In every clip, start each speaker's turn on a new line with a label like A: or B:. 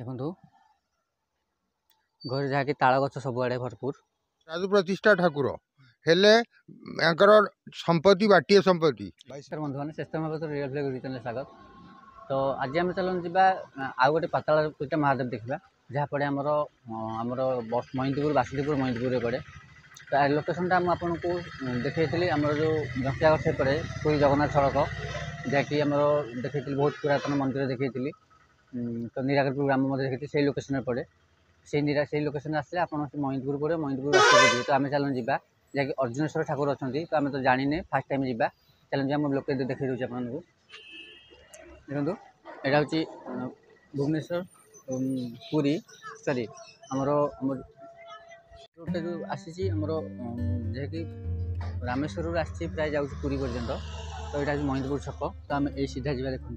A: देखु घर जहाँकि ताल गछ सबुआड़े भरपूर
B: साधु प्रतिष्ठा ठाकुर हेले संपत्ति बाटीय संपत्ति
A: बंधु मैंने चेष्टा भाव रियल फ्लैग चैनल स्वागत। तो आज आम चलूँ जा आउ गोटे पाताल महादेव देखा जहाँपड़े आमर महिंदीपुर बासुदेवपुर महिंदीपुर पड़े। तो लोकेशन आपको देखी आमर जो जंकिया गछ पड़े पूरी जगन्नाथ सड़क जहाँकि आम देखी बहुत पुरातन मंदिर देखी। तो नीराकरपुर ग्राम देखी से लोकेशन पड़े से लोकेशन आसले आप महिंदीपुर पड़े महिंदीपुर बासुदेवपुर। तो आम चलूँ जा जहाँकि अर्जुनेश्वर ठाकुर अच्छा तो आम तो जाने फर्स्ट टाइम जा चलूँ आम लोके देखी दूसरे आपको देखो यहाँ हूँ भुवनेश्वर पुरी सॉरी आमर रोड जो आसी जहाँकि रामेश्वर आसी प्राय जाऊँ पुरी पर्यंत। तो यहाँ हूँ महिंदीपुर छक। तो आम ये सीधा जा देखूँ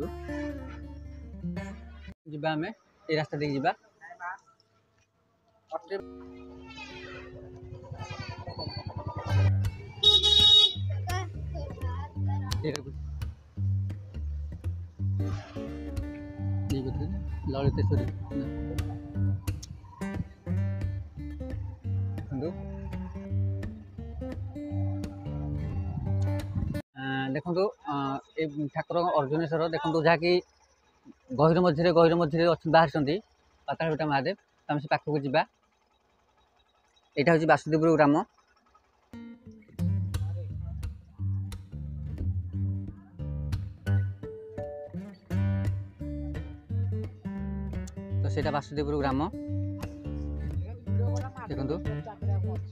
A: जा आम ये रास्ता देख जा ललितेश्वरी देखो ये ठाकुर अर्जुनेश्वर देखो जहाँकि गहिर मझे बाहर पातालभूटा महादेव। तो आम से पाखक जा यहाँ हूँ बासुदेवपुर ग्राम। तो सीटा बासुदेवपुर ग्राम देखो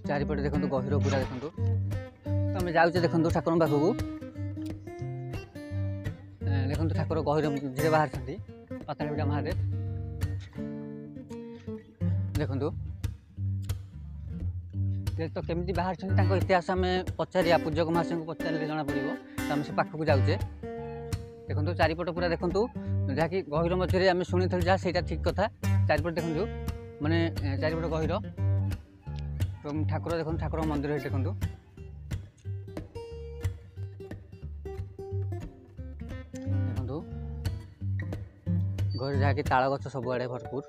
A: चारिपटे देखो गहिर पूरा देखो। तो आम जाऊे देखो ठाकुर पाखक देखो ठाकुर गहिर मझे बाहर पातालभूटा महादेव देखो। तो केमी बाहर इतिहास आम पचारिया पूज्य महाशय को पचारे जना पड़ो। तो आम से पाखक जाऊे देखो चारिपट पूरा देखो जहाँकि गहिर मझे आम शुणी जहाँ से ठीक कथा चारिपट देखो माने चारिपट गहिर ठाकुर देखो ठाकुर मंदिर देखो घर जहाँकि ताल गछ सबुआड़े भरपूर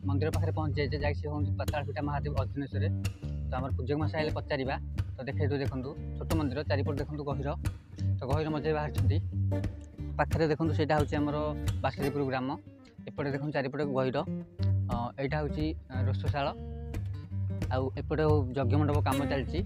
A: मंदिर पाखे पहुँचे जाए से हूँ पातालभूटा महादेव अर्जुनेश्वर। तो आम पूज्य मशा आए पचार तो देखे देखो छोट मंदिर चारिपट देखो गहिर। तो गहिर मझे बाहर पाखे देखो से हूँ बासुदेवपुर ग्राम एपटे देखो चारिपटे गहिर यहाँ हूँ रोषशाला आउपटे यज्ञ मंडप कम चलती।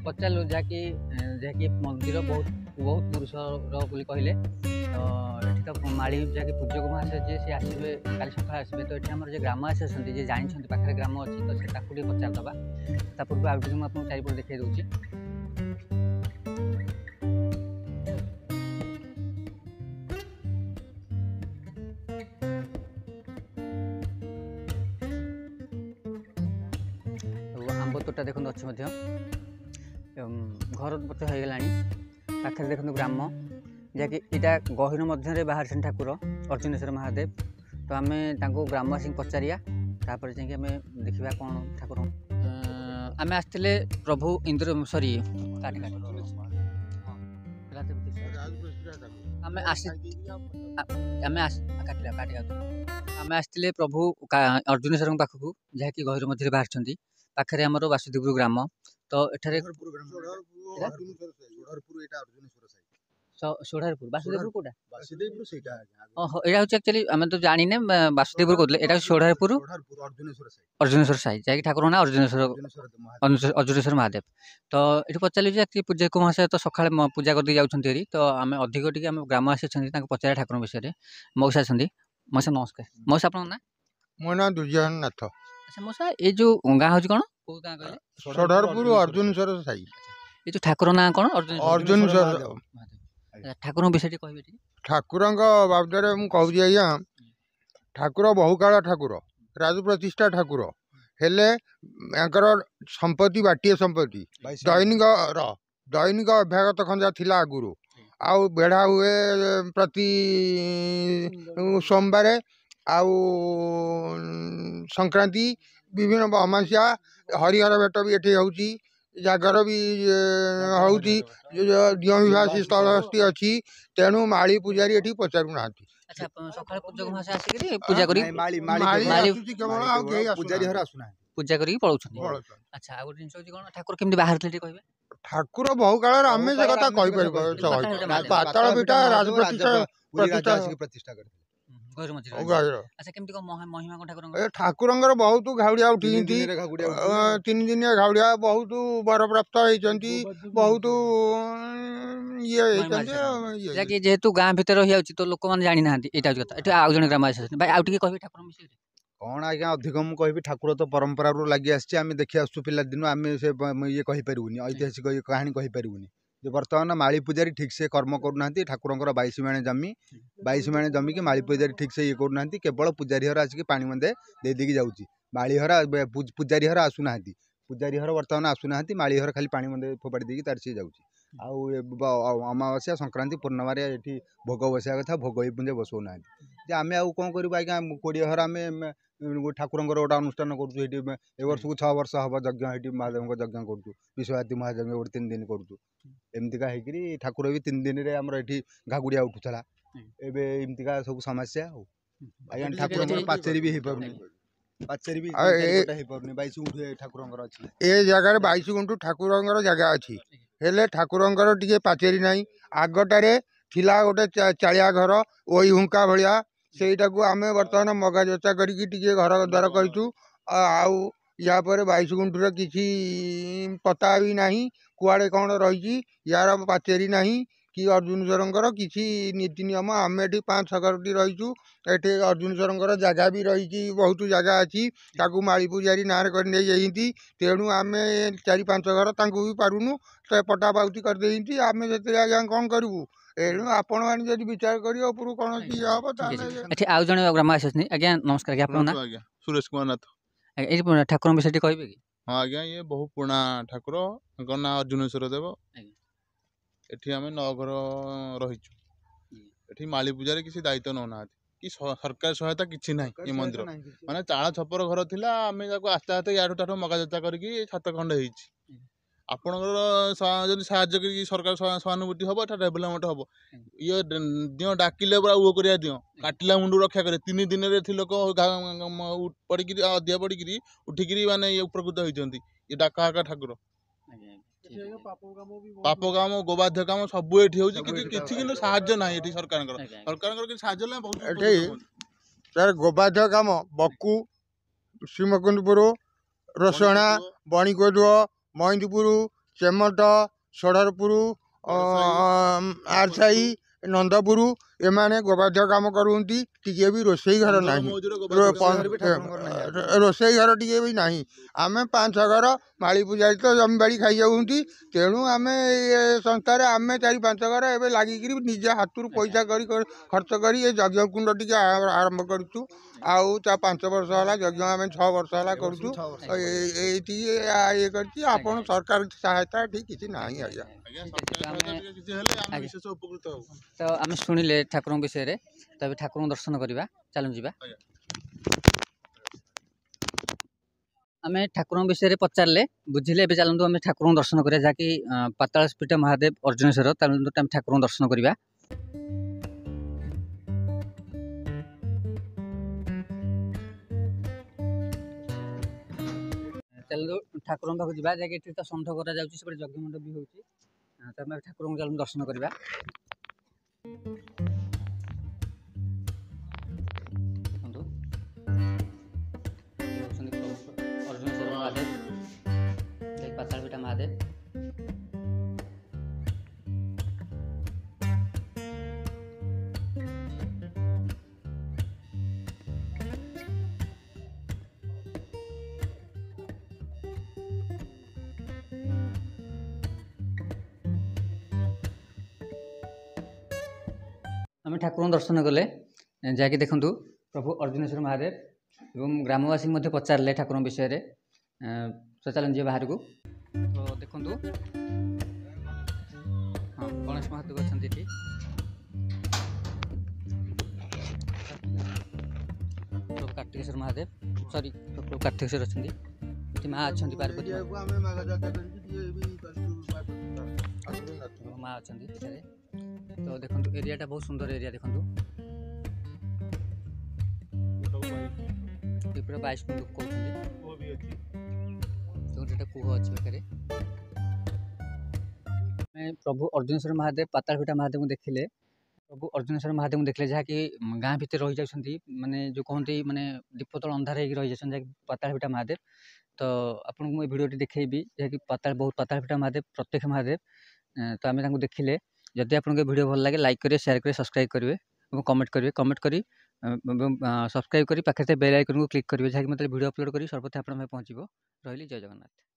A: पचारू जहाँकि मंदिर बहुत बहुत पुरुषर कहले। तो तो माड़ी जहाँकि पूज्य महाशय जी सी आसवे काली सकाल आसवे। तो ये आम ग्रामवासी अच्छे जानी पाखे ग्राम अच्छी तो से पचारदे पूर्व आउट मुझे चारिपट देखा दूसरी। आंब तोटा देखो अच्छे घर पच हो गला पाखे देखो ग्राम जहाँकि यहाँ गहिर मध्य बाहर ठाकुर अर्जुनेश्वर महादेव। तो आम ग्रामवासी पचारिया तापर जाकि आम देखा कौन ठाकुर आम आसते प्रभु इंद्र सॉरी आम आसते प्रभु अर्जुनेश्वर पाखक जहाँकि गहिर मझे बाहर पाखे आमर बासुदेवपुर ग्राम। तो एठारे सोढ़ारपुर बासुदेवपुर कोटा यहाँ हूँ एक्चुअली आम तो जानी बासुदेवपुर कहते यहाँ सोढ़ारपुर अर्जुनेश्वर साई जहाँकि ठाकुर ना अर्जुनेश्वर महादेव। तो ये पचारे पूजा महाशय तो सका पूजा करके जाऊँगी। तो आम अधिक टी ग्रामवासी अच्छा पचारे ठाकुर विषय मौसा अच्छा मौसा नमस्कार मौसा आप ना
B: मो ना दुर्योधन नाथ।
A: अच्छा मौसा ये जो गाँ हूँ कौन
B: सोढ़ारपुर अर्जुनेश्वर साई
A: ये जो ठाकुर ना कौन
B: अर्जुन
A: ठाकुर विषय कहबे टी
B: ଠାକୁରଙ୍କ ବାବଦରେ ମୁଁ କହୁଛି ଆଜ୍ଞା, ଠାକୁର ବହୁକାଳ ଠାକୁର, ରାଜୁ ପ୍ରତିଷ୍ଠା ଠାକୁର ହେଲେ ୟାଙ୍କର ସମ୍ପତ୍ତି ବାଟିଏ ସମ୍ପତ୍ତି ଦୈନିକ ଅଭ୍ୟାଗତ ଖଞ୍ଜା ଥିଲା ଆଗରୁ। ଆଉ ବେଢ଼ା ହୁଏ ପ୍ରତି ସୋମବାରେ, ଆଉ ସଂକ୍ରାନ୍ତି, ବିଭିନ୍ନ ଅମାସ୍ୟା, ହରିହର ଭେଟ ବି ଏଠି ହେଉଛି, ଜାଗର ବି ହେଉଛି, ଦିଅଁ ବିବାହ ସ୍ଥଳୀ ଅଛି। ତେଣୁ ମାଳି ପୂଜାରୀ ଏଠି ପଚାରୁନାହାନ୍ତି।
A: अच्छा सकाळ पूजक मासे आसिकरी पूजा करी पूजा करी पळौछन। अच्छा आ गुटे जिंस कोन ठाकुर केमति बाहर थले कहबे?
B: ठाकुर बहु काल आमे से कथा कहि परबो। पाताल पिटा राज प्रतिष्ठा कर
A: गैर मझी। अच्छा केमति को महिमा को ठाकुर
B: ठाकुरंगर बहुत घाउडिया उठिंती, 3 दिन घाउडिया बहुत बर प्राप्त होइचंती, बहुत ये होइचंती।
A: जाकी जेहेतु गां भीतर रहि जाउची तो लोक माने जानि नाहंती एटा कथा। एटा आ जण ग्रामवासी भाई आ टिके कहबे ठाकुर विषय
C: कौन आज्ञा अधिक मु कहि ठाकुर तो परंपरा रू लगी आछि, आमे देखि आसु पिला दिन आमे से ये कहि परिबुनी, ऐतिहासिक कहानी कहि परिबुनी। जो वर्तमान माली पूजारी ठीक से कर्म करूना, ठाकुरंकर 22 माणे जमी 22 माणे जमी के माली पूजारी ठीक से ये करूना, केवल पूजारी हर आसिक पानी मंदे दे देकी जाउची। माली हर पूजारी हर आसुना, पूजारी हर वर्तमान आसुना, माली हर खाली पानी मंदे फोपाड़ी देकी तार से जाउची। अमावास्या संक्रांति पूर्णिमारे ये भोग बसा कथा, भोग ही पुंजे बसौना। आम आउ कौन करूँ आज्ञा, 20 हर आम ठाकुरंकर गोटे अनुष्ठान करूँ। ए वर्ष को 6 वर्ष हम यज्ञ महादेव यज्ञ करूँ, विश्वभारती महायज्ञ गोटे 3 दिन करूँ। एमतीका होकर ठाकुर भी 3 दिन में आमर ये घागुड़िया उठूला। एमतीका सब समस्या आज्ञा, ठाकुर पाचेरी भी पाचेरी भी 22 गुंठू ठाकुरंकर अच्छी
B: ए जगह 22 गुंठू ठाकुरंकर जगह अच्छी हेले ठाकुरंकर टिके पाचेरी नहीं। आगटारे थिला गोटे चालिया घर ओई हुंका भलिया, सेटा को आमे वर्तमान मगा जोचा करिकी टिके घर द्वार करिचु। आउ या पर 22 गुंठूर किसी पता भी नहीं कुआड़े कौन रही, यार पाचेरी नहीं कि अर्जुनेश्वरंकर किसी नीति नियम। आम ये 5 घरटी रहीचु, ये अर्जुनेश्वरंकर जगह भी रही, बहुत जगह अच्छी, ताकू माली पूजारी नार कर नहीं, तेणु आम 4-5 घर तांकू भी पारुनु, तो पटा पाउती करदे आम से आज्ञा कौन करूँ। एणु आपण मैंने जब विचार करें ऊपर कौन
A: हम आउ जन ग्रामवासी आज्ञा नमस्कार।
D: आज्ञा सुरेश कुमार नाथ
A: ठाकुर विषय कहबे कि?
D: हाँ आज्ञा, ये बहुत पुराना ठाकुर, ना अर्जुनेश्वर देव। एठी आमे 9 घर रहीचु। एठी माली पूजारे किसी दायित्व नौना कि सरकार सहायता किछि नाही। ये मंदिर माने चाळ छपर घर थिला, आमे जाको आस्ते आस्ते याडू टाटू मगा जता करके 7 खंड हेइछि। आपणकर जदि साहाय्य करी सरकार सहानुभूति हबो, एटा डेभलपमेंट हबो। ये दियो डाकिले बरा वो करिया दियो काटिला मुंडू रक्षा करे। 3 दिन रे थि लोक पड़ी कि अध्या पड़ी कि उठी कि माने ये उपकृत होइचंती। ये डाका हाका ठाकुर पाप काम गोबाध्य काम सब एठी होउची, किछि किनो साहाय्य नाही एठी सरकारकर कि साहाय्य नै बहुत
B: एठी सर गोबाध्य काम बक्कू श्रीमकुंडपुर रसणा बणिकोदुआ महिंदपुर चेमट सोढ़रपुर आरसाई नंदपुर एमाने गोबाध्य काम करती। टिके भी रोसई घर ना, रोसई घर टिके भी ना। आम 5-6 घर माली पूजारी तो जमी बाड़ी खाई जाऊँगी, तेणु आम संस्थार आम 4-5 घर एवं लगिक निजे हाथ पैसा खर्च कर यज्ञ कुंड टी आरंभ करूँ। आउ 5 वर्ष है यज्ञ आम 6 वर्ष है करूँ। ये कर सरकार सहायता ठीक किसी ना आज्ञा।
A: तो आम शुणिले ठाकुर विषय तब ठाकुर दर्शन करवा चलू जा। आम ठाकुर विषय पचारे बुझिले ए चलतु आम ठाकुर दर्शन करा जहाँकि पातालपीठ महादेव अर्जुनेश्वर ठाकुर दर्शन करवा। चलो ठाकुर पाक जा जैसे तो षंठ करा यज्ञ मंडप भी होती, ठाकुर चलो दर्शन करवा। अर्जुनेश्वर महादेव पातालपीठ महादेव आम ठाकुर दर्शन कले जहाँकि देखूँ प्रभु अर्जुनेश्वर महादेव एवं ग्रामवासी पचारे ठाकुर विषय तो चलन जी बाहर को तो देखूँ हाँ गणेश महादेव अच्छा प्रभु कार्तिकेश्वर महादेव सॉरी प्रभु कार्तिकेश्वर अच्छा माँ अच्छा पार्वती माँ अच्छा तो देखो एरियाटा बहुत सुंदर एरिया देखो पूरा 22 लोक कहते कूह अच्छे पाखे प्रभु अर्जुनेश्वर महादेव पातालफिटा महादेव को देखिले प्रभु अर्जुनेश्वर महादेव को देखले जहाँकि गाँ भितर रही जाती माने जो कहते माने दीपतल अंधार हो रही जाती पातालफिटा महादेव तो आपको मुझे भिडियो देखेबी जहाँकि बहुत पातालफिटा महादेव प्रत्यक्ष महादेव तो आम देखिले जदि आपको वीडियो भल लगे लाइक करेंगे शेयर करेंगे सब्सक्राइब करेंगे और कमेंट करी सब्सक्राइब करी पाखे बेल आइकन को क्लिक करेंगे जहाँकि मतलब वीडियो अपलोड करी सर्वप्रथम आप पहुँचो रही जय जगन्नाथ।